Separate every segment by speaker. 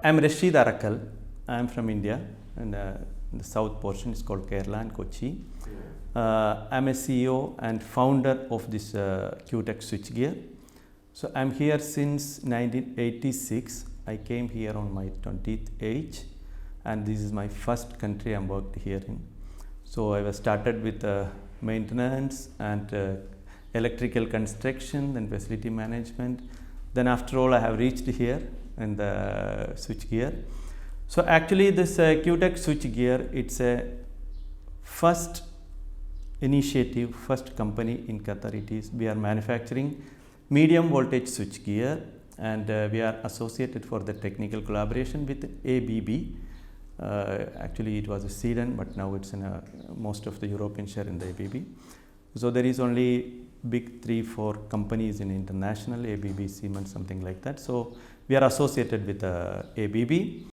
Speaker 1: I'm Rashid Arakal. I'm from India, and the south portion is called Kerala and Kochi. I'm a CEO and founder of this Qtec switchgear. So I'm here since 1986. I came here on my 20th age, and this is my first country I'm worked here in. So I was started with maintenance and electrical construction, then facility management. Then after all, I have reached here in the switchgear. So actually this Qtec switchgear, it's a first initiative, first company in Qatar. It is, we are manufacturing medium voltage switchgear, and we are associated for the technical collaboration with ABB. Actually it was a Sweden, but now it's in most of the European share in the ABB. So there is only big 3-4 companies in international, ABB, Siemens, something like that. So we are associated with ABB.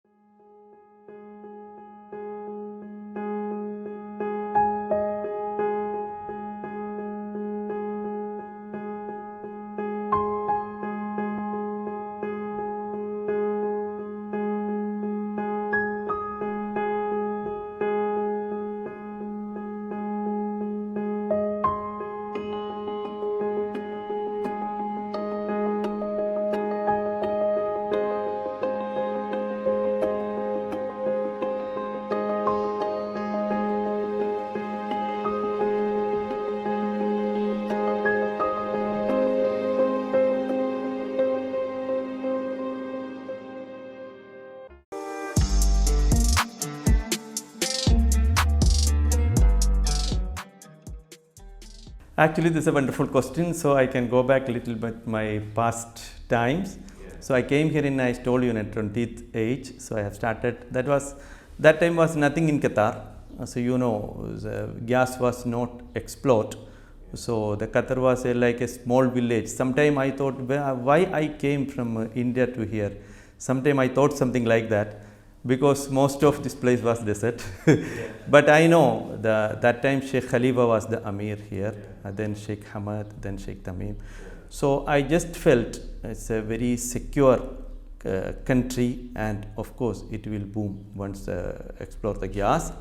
Speaker 1: Actually, this is a wonderful question. So I can go back a little bit my past times. So I came here in, I told you, in a 20th age. So I have started. That time was nothing in Qatar. So you know, the gas was not explored. So the Qatar was like a small village. Sometime I thought, why I came from India to here. Sometime I thought something like that, because most of this place was desert. But I know that time Sheikh Khalifa was the Amir here, then Sheikh Hamad, then Sheikh Tamim. So I just felt it's a very secure country, and of course it will boom once explore the gas.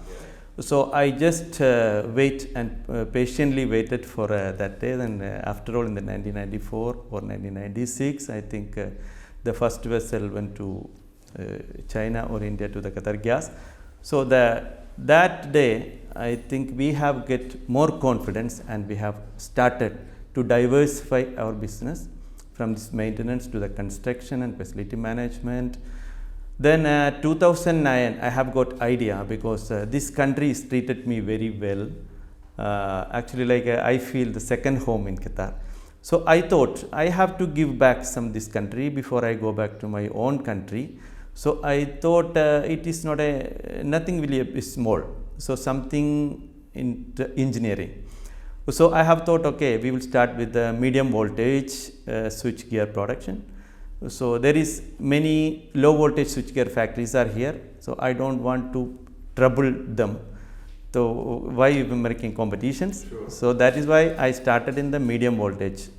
Speaker 1: So I just wait and patiently waited for that day. Then after all, in the 1994 or 1996, I think the first vessel went to China or India to the Qatar gas. So that day, I think we have get more confidence, and we have started to diversify our business from this maintenance to the construction and facility management. Then 2009, I have got idea, because this country has treated me very well. Actually, like I feel the second home in Qatar. So I thought I have to give back some this country before I go back to my own country. So I thought it is not nothing really small. So something in engineering. So I have thought, okay, we will start with the medium voltage switchgear production. So there is many low voltage switchgear factories are here. So I don't want to trouble them. So why we are making competitions? Sure. So that is why I started in the medium voltage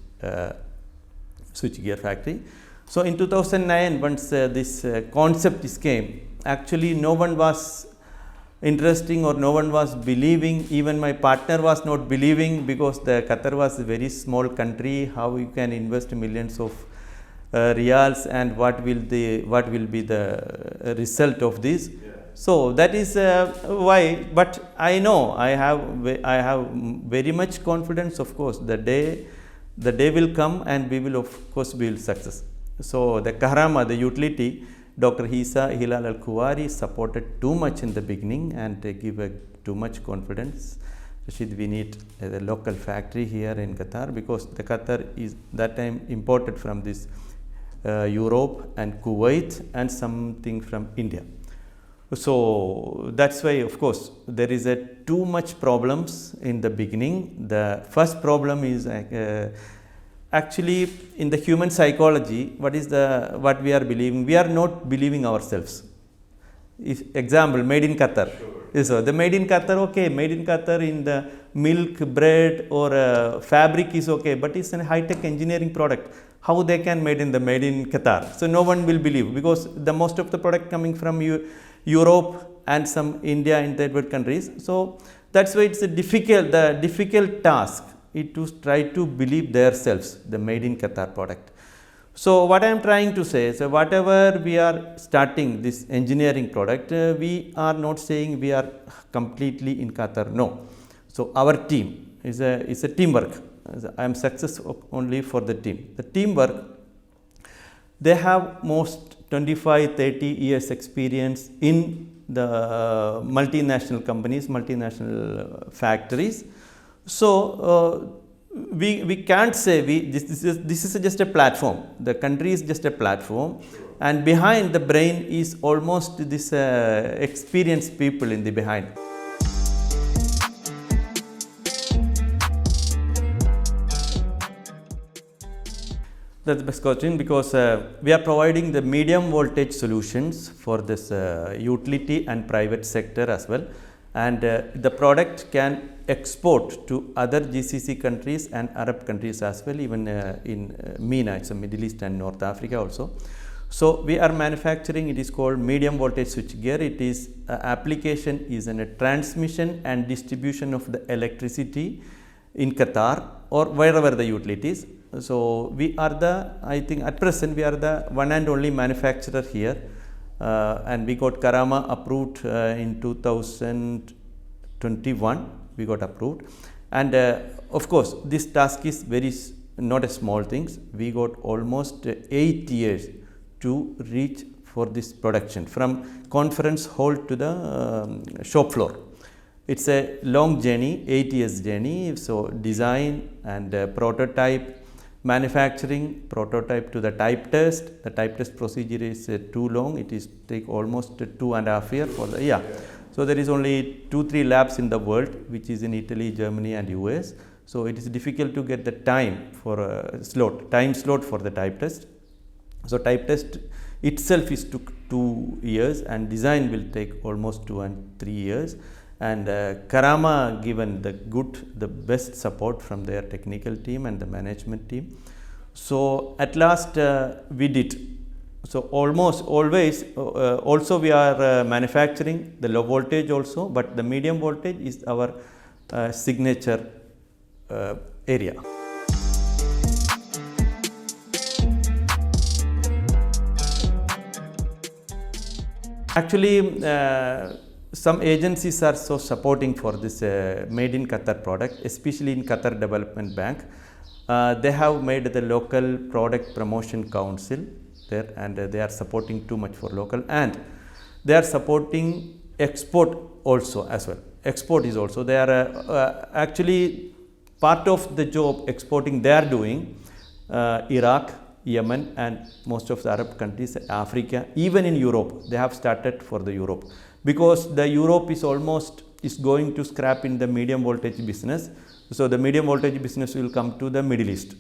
Speaker 1: switchgear factory. So in 2009, once this concept came, actually no one was interesting, or no one was believing. Even my partner was not believing, because the Qatar was a very small country. How you can invest millions of riyals, and what will be the result of this? Yeah. So that is why. But I know I have very much confidence. Of course, the day will come, and we will of course build success. So the Kahrama, the utility, Dr. Hisa Hilal Al Kuwari supported too much in the beginning, and give too much confidence. Rashid, we need a local factory here in Qatar, because the Qatar is that time imported from this Europe and Kuwait, and something from India. So that's why, of course, there is too much problems in the beginning. The first problem is actually in the human psychology. What we are believing? We are not believing ourselves. Example, made in Qatar. Sure. So the made in Qatar, okay, made in Qatar in the milk, bread, or fabric is okay, but it's a high-tech engineering product. how they can made in Qatar. So no one will believe, because the most of the product coming from Europe and some India and third world countries. So that's why it's the difficult task is to try to believe themselves the made in Qatar product. So what I am trying to say is, whatever we are starting this engineering product, we are not saying we are completely in Qatar. No. So our team is a teamwork. I am success only for the team. The teamwork, they have most 25-30 years experience in the multinational companies, multinational factories. So we can't say this is just a platform. The country is just a platform, and behind the brain is almost this experienced people in the behind. That's the best question, because we are providing the medium voltage solutions for this utility and private sector as well, and the product can export to other GCC countries and Arab countries as well, even in MENA, it's a Middle East and North Africa also. So we are manufacturing, it is called medium voltage switchgear. It is application is in a transmission and distribution of the electricity in Qatar or wherever the utilities. So we are the, I think at present we are the one and only manufacturer here, and we got Karama approved in 2021. We got approved, and of course this task is not a small thing. We got almost 8 years to reach for this production, from conference hall to the shop floor. It's a long journey, 8 years journey. So design and prototype, manufacturing, prototype to the type test. The type test procedure is too long. It is take almost 2.5 years for the So there is only 2-3 labs in the world, which is in Italy, Germany and US. So it is difficult to get the time for time slot for the type test. So type test itself is took 2 years, and design will take almost 2 and 3 years. And Karama given the best support from their technical team and the management team. So at last we did. So almost always also we are manufacturing the low voltage also, but the medium voltage is our signature area. Actually, some agencies are so supporting for this made in Qatar product, especially in Qatar Development Bank. They have made the local product promotion council there, and they are supporting too much for local, and they are supporting export also as well. Export is also, they are actually part of the job exporting they are doing, Iraq, Yemen and most of the Arab countries, Africa, even in Europe, they have started for the Europe, because the Europe is going to scrap in the medium voltage business. So the medium voltage business will come to the Middle East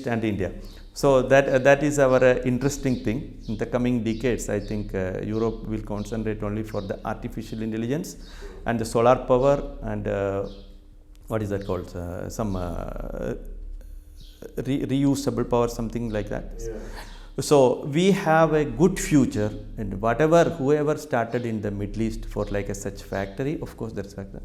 Speaker 1: and India. So that is our interesting thing. In the coming decades, I think Europe will concentrate only for the artificial intelligence and the solar power and what is that called? Some reusable power, something like that. Yeah. So we have a good future, and whoever started in the Middle East for like a such factory, of course that's factor.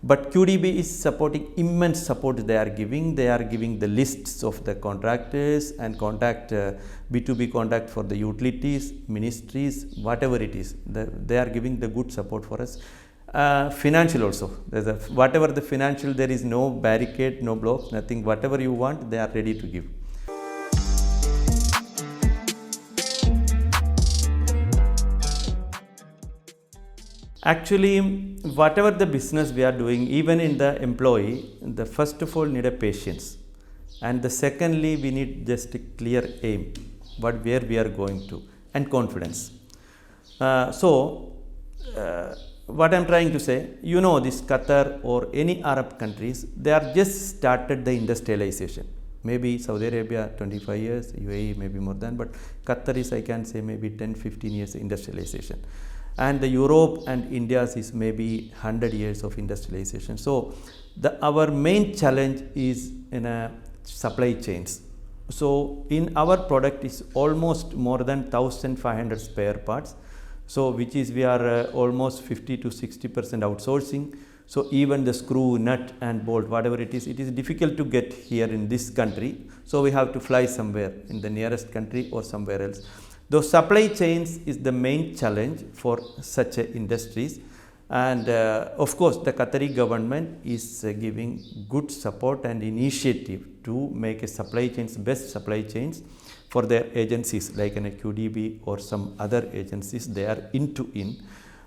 Speaker 1: But QDB is supporting, immense support they are giving. They are giving the lists of the contractors and B2B contact for the utilities, ministries, whatever it is. They are giving the good support for us. Financial also, whatever the financial, there is no barricade, no blocks, nothing. Whatever you want, they are ready to give. Actually, whatever the business we are doing, even in the employee, the first of all need a patience, and the secondly we need just a clear aim, where we are going to, and confidence. What I am trying to say, this Qatar or any Arab countries, they are just started the industrialization. Maybe Saudi Arabia 25 years, UAE maybe more than, but Qatar is, I can say, maybe 10-15 years industrialization. And the Europe and India is maybe 100 years of industrialization. So our main challenge is in supply chains. So in our product is almost more than 1500 spare parts. So which is we are almost 50 to 60% outsourcing. So even the screw, nut and bolt, whatever it is difficult to get here in this country. So we have to fly somewhere in the nearest country or somewhere else. Those supply chains is the main challenge for such industries. And of course, the Qatari government is giving good support and initiative to make a supply chains, best supply chains for their agencies like an QDB or some other agencies. They are into in.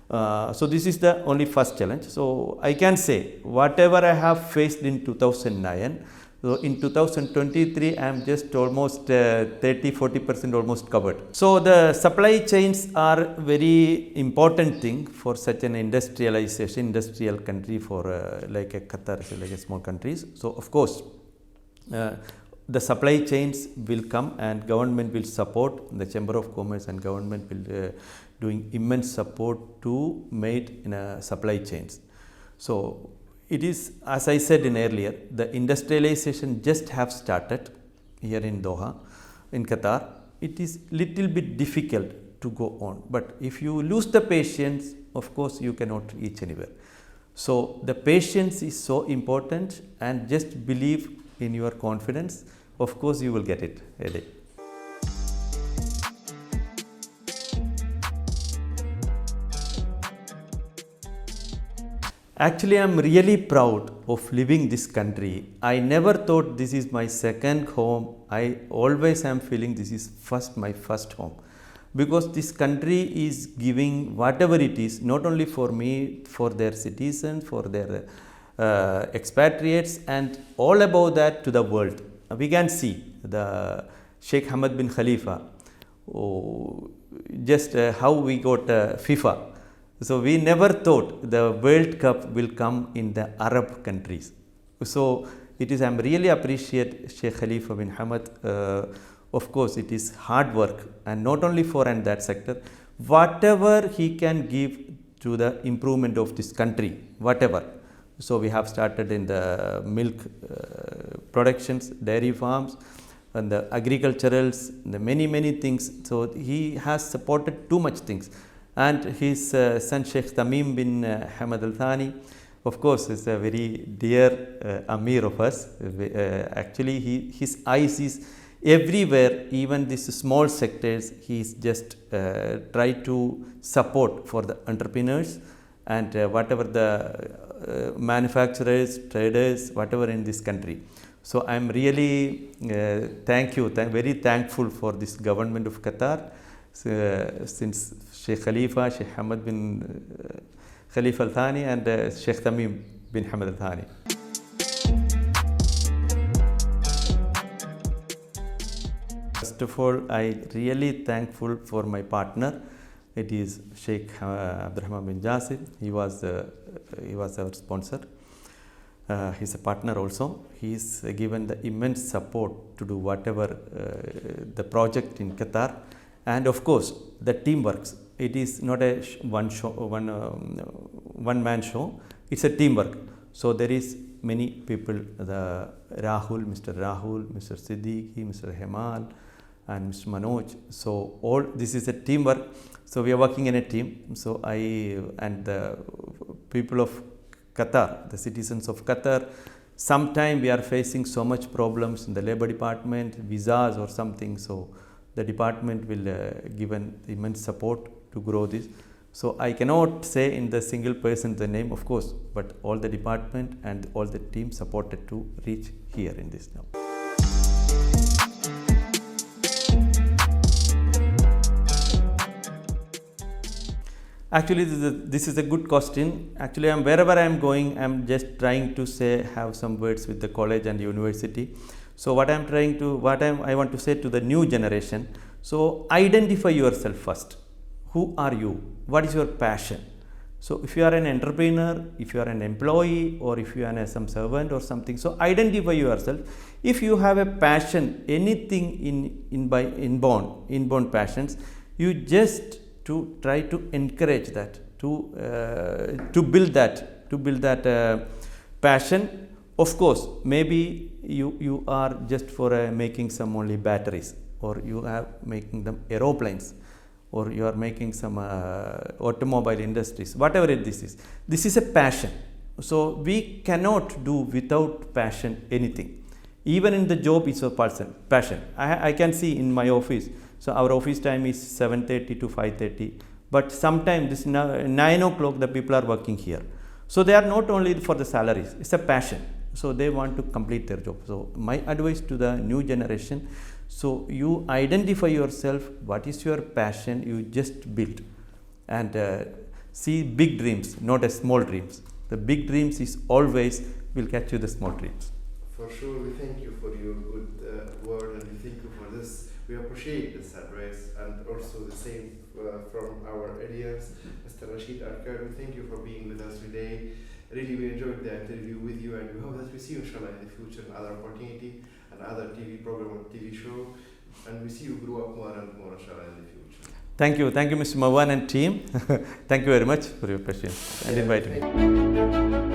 Speaker 1: So this is the only first challenge. So I can say whatever I have faced in 2009, so in 2023 I am just almost 30-40% almost covered. So the supply chains are very important thing for such an industrial country for like a Qatar, like a small countries. So of course the supply chains will come and government will support, the Chamber of Commerce and government will doing immense support to made in a supply chains. So it is, as I said in earlier, the industrialization just have started here in Doha, in Qatar. It is little bit difficult to go on, but if you lose the patience, of course you cannot reach anywhere. So the patience is so important, and just believe in your confidence. Of course you will get it a day. Actually, I am really proud of living this country. I never thought this is my second home. I always am feeling this is my first home, because this country is giving whatever it is, not only for me, for their citizens, for their expatriates, and all about that to the world. We can see the Sheikh Hamad bin Khalifa, just how we got FIFA. So we never thought the World Cup will come in the Arab countries. So it is, I am really appreciate Sheikh Khalifa bin Hamad. Of course, it is hard work, and not only for and that sector, whatever he can give to the improvement of this country, whatever. So we have started in the milk productions, dairy farms, and the agriculturals, the many things. So he has supported too much things. And his son Sheikh Tamim bin Hamad Al Thani, of course, is a very dear Amir of us. Actually, his eyes is everywhere, even these small sectors. He is just try to support for the entrepreneurs and whatever the manufacturers, traders, whatever in this country. So I am really very thankful for this government of Qatar. Since Sheikh Khalifa, Sheikh Hamad bin Khalifa Al Thani, and Sheikh Tamim bin Hamad Al Thani. First of all, I really thankful for my partner. It is Sheikh Abdurrahman bin Jasir. He was our sponsor. He's a partner also. He's given the immense support to do whatever the project in Qatar. And of course, the team works. It is not a one man show. It's a teamwork. So there is many people. The Rahul, Mr. Siddiqui, Mr. Hemal, and Mr. Manoj. So all this is a teamwork. So we are working in a team. So I and the people of Qatar, the citizens of Qatar, sometime we are facing so much problems in the labor department, visas or something. So the department will give an immense support to grow this. So I cannot say in the single person the name, of course, but all the department and all the team supported to reach here in this now. Actually, this is a good question. Actually, wherever I am going, I am just trying to have some words with the college and university. So what I want to say to the new generation, so identify yourself first. Who are you? What is your passion? So if you are an entrepreneur, if you are an employee, or if you are some servant or something, so identify yourself. If you have a passion, anything inborn passions, you just to try to encourage that, to build that passion Of course, maybe you are just for making some only batteries, or you are making them aeroplanes, or you are making some automobile industries, whatever this is. This is a passion. So we cannot do without passion anything. Even in the job is a passion. I can see in my office. So our office time is 7:30 to 5:30. But sometimes this 9 o'clock the people are working here. So they are not only for the salaries. It's a passion. So they want to complete their job. So my advice to the new generation, so you identify yourself, what is your passion, you just build, and see big dreams, not as small dreams. The big dreams is always will catch you the small dreams.
Speaker 2: For sure, we thank you for your good word, and we thank you for this. We appreciate this advice, and also the same from our audience, Mr. Rashid Arkad. We thank you for being with us today. Really, we enjoyed the interview with you, and we hope that we see you, inshallah, in the future, in other opportunity, and other TV program or TV show, and we see you grow up more and more, inshallah, in the future.
Speaker 1: Thank you, Mr. Mawan and team. Thank you very much for your patience and inviting me.